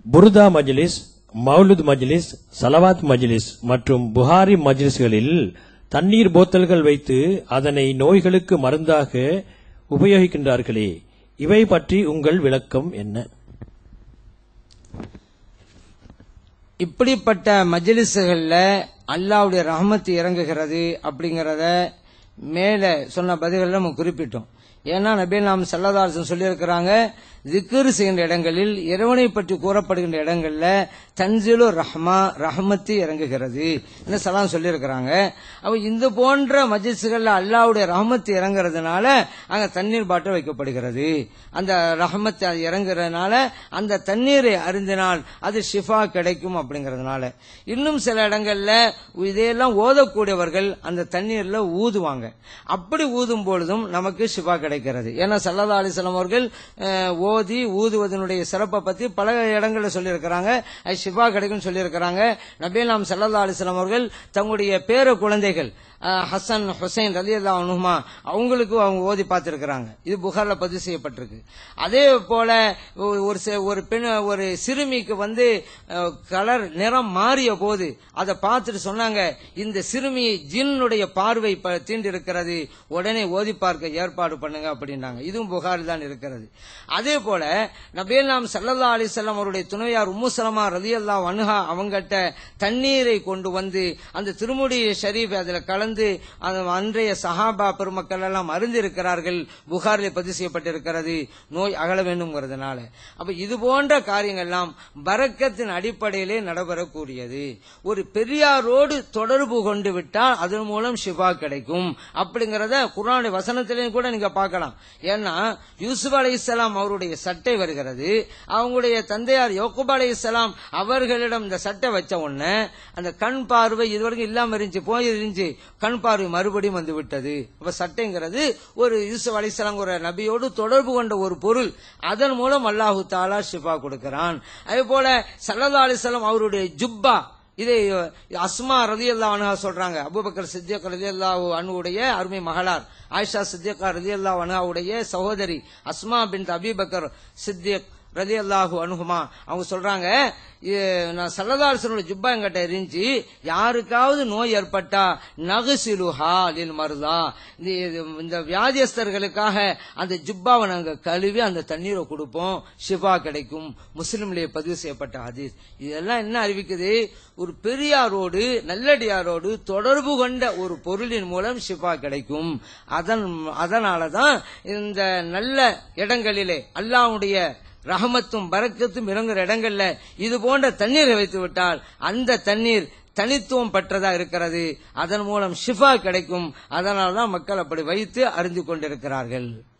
புர்தா மஜ்லிஸ், மௌலுத் மஜ்லிஸ், சலவாத் மஜ்லிஸ் மற்றும் புகாரி மஜ்லிஸ்களில் தண்ணீர் போத்தல்கள் வைத்து அதனை நோய்களுக்கு மருந்தாக உபயோகிக்கின்றார்களே, இவை பற்றி உங்கள் விளக்கம் என்ன? இப்படிப்பட்ட மஜ்லிஸ்கள்ல அல்லாஹ்வுடைய ரஹ்மத் இறங்குகிறது அப்படிங்கறத மேல சொன்ன பதில்கள் நம்ம குறிப்பிட்டோம். ஏன்னா நபி நாம் ஸல்லல்லாஹு அலைஹி வஸல்லம் சொல்லியிருக்கிறாங்க, திக்ர் செய்கின்ற இடங்களில் இறைவனை பற்றி கூறப்படுகின்ற இடங்கள்ல தன்சிலு ரஹ்மா ரஹ்மத்து இறங்குகிறது என்ன சலாம் சொல்லியிருக்கிறாங்க. அப்ப இந்த போன்ற மஜ்லிஸ்கள்ல அல்லாஹ்வுடைய ரஹ்மத்து இறங்குறதுனால அங்க தண்ணீர் பாட்டில் வைக்கப்படுகிறது. அந்த ரஹ்மத் இறங்குறதுனால அந்த தண்ணீரை அருந்தினால் அது ஷிஃபா கிடைக்கும் அப்படிங்கறதுனால. இன்னும் சில இடங்கள்ல இதையெல்லாம் ஓதக்கூடியவர்கள் அந்த தண்ணீர்ல ஊதுவாங்க. அப்படி ஊதும் பொழுதும் நமக்கு ஷிஃபா கிடைக்கிறது. ஏன்னா ஸல்லல்லாஹு அலைஹி வஸல்லம் அவர்கள் ஓதி ஊதுவதனுடைய சிறப்பை பத்தி பல இடங்கள்ல சொல்லியிருக்கிறாங்க. அது ஷிஃபா கிடைக்கும் சொல்லியிருக்கிறாங்க. நபி நாம் ஸல்லல்லாஹு அலைஹி வஸல்லம் அவர்கள் தங்களுடைய பேர குழந்தைகள் ஹசன் ஹுசைன் ரலியல்லாஹு அன்ஹுமா அவங்களுக்கு அவங்க ஓதி பார்த்திருக்கிறாங்க. இது புகார்ல பதிவு செய்யப்பட்டிருக்கு. அதே போல ஒரு பெண் ஒரு சிறுமிக்கு கலர் நிறம் மாறிய போது அதை பார்த்துட்டு சொன்னாங்க, இந்த சிறுமி ஜின்னுடைய பார்வை தீண்டு இருக்கிறது, உடனே ஓதி பார்க்க ஏற்பாடு பண்ணுங்க அப்படின்னாங்க. இதுவும் புகாரில் தான் இருக்கிறது. அதே போல நபிகள் நாம் ஸல்லல்லாஹு அலைஹி வஸல்லம் அவருடைய துணையார் உம்மு ஸலமா ரலியல்லாஹு அன்ஹா அவங்கட்ட தண்ணீரை கொண்டு வந்து அந்த திருமுடி ஷரீஃப் அதுல கலந்து அன்றைய சஹாபா பெருமக்கள் எல்லாம் அறிந்திருக்கிறார்கள். புகாரில் பதிவு செய்யப்பட்டிருக்கிறது நோய் அகல வேண்டும்ங்கிறதுனால. அப்ப இது போன்ற காரியங்கள் எல்லாம் பரக்கத்தின் அடிப்படையிலே நடைபெறக்கூடியது. ஒரு பெரியாரோடு தொடர்பு கொண்டு விட்டால் அதன் மூலம் ஷிஃபா கிடைக்கும் அப்படிங்கறத குர்ஆனுடைய வசனத்திலையும் கூட நீங்க பார்க்கலாம். ஏன்னா யூசுப் அலைஹிஸ்ஸலாம் அவருடைய சட்டை வருகிறது. அவங்களுடைய தந்தையார் யாக்கூப் அலைஹிஸ்ஸலாம் அவர்களிடம் இந்த சட்டை வச்ச உடனே அந்த கண் பார்வை இதுவரைக்கும் இல்லாம இருந்துச்சு, போயிருந்துச்சு, கண் பார்வை மறுபடியும் வந்து விட்டது. அப்ப சட்டைங்கிறது ஒரு யூசுப் அலைஹிஸ்ஸலாம் ஒரு நபியோடு தொடர்பு கொண்ட ஒரு பொருள். அதன் மூலம் அல்லாஹு தஆலா ஷிஃபா கொடுக்கிறான். அதே போல ஸல்லல்லாஹு அலைஹி வஸல்லம் அவருடைய ஜுப்பா, இதை அஸ்மா ரலியல்லாஹு அன்ஹா சொல்றாங்க. அபூபக்கர் சித்திக் ரலியல்லாஹு அன்ஹுடைய அருமை மகளார் ஆயிஷா சித்திகா ரலியல்லாஹு அன்ஹாவுடைய சகோதரி அஸ்மா பின்த் அபூபக்கர் சித்திக் ரலியல்லாஹு அன்ஹுமா அவங்க சொல்றாங்க, நான் ஸல்லல்லாஹு அலைஹி வஸல்லம் ஜுப்பா என்கிட்ட இருந்துச்சு, யாருக்காவது நோய் ஏற்பட்டா நகுசிலுஹா லில் மர்தா, இந்த வியாதியஸ்தர்களுக்காக அந்த ஜுப்பாவை நாங்க கழுவி அந்த தண்ணீரை கொடுப்போம், ஷிஃபா கிடைக்கும். முஸ்லிம்லேயே பதிவு செய்யப்பட்ட ஹதீஸ். இதெல்லாம் என்ன அறிவிக்குது? ஒரு பெரியாரோடு நல்லடியாரோடு தொடர்பு கொண்ட ஒரு பொருளின் மூலம் ஷிஃபா கிடைக்கும். அதனாலதான் இந்த நல்ல இடங்களிலே அல்லாஹ்வுடைய ரஹமத்தும் பரக்கத்தும் இறங்குற இடங்கள்ல இது போன்ற தண்ணீரை வைத்து விட்டால் அந்த தண்ணீர் தனித்துவம் பெற்றதா இருக்கிறது. அதன் மூலம் ஷிஃபா கிடைக்கும். அதனால்தான் மக்கள் அப்படி வைத்து அறிந்து கொண்டிருக்கிறார்கள்.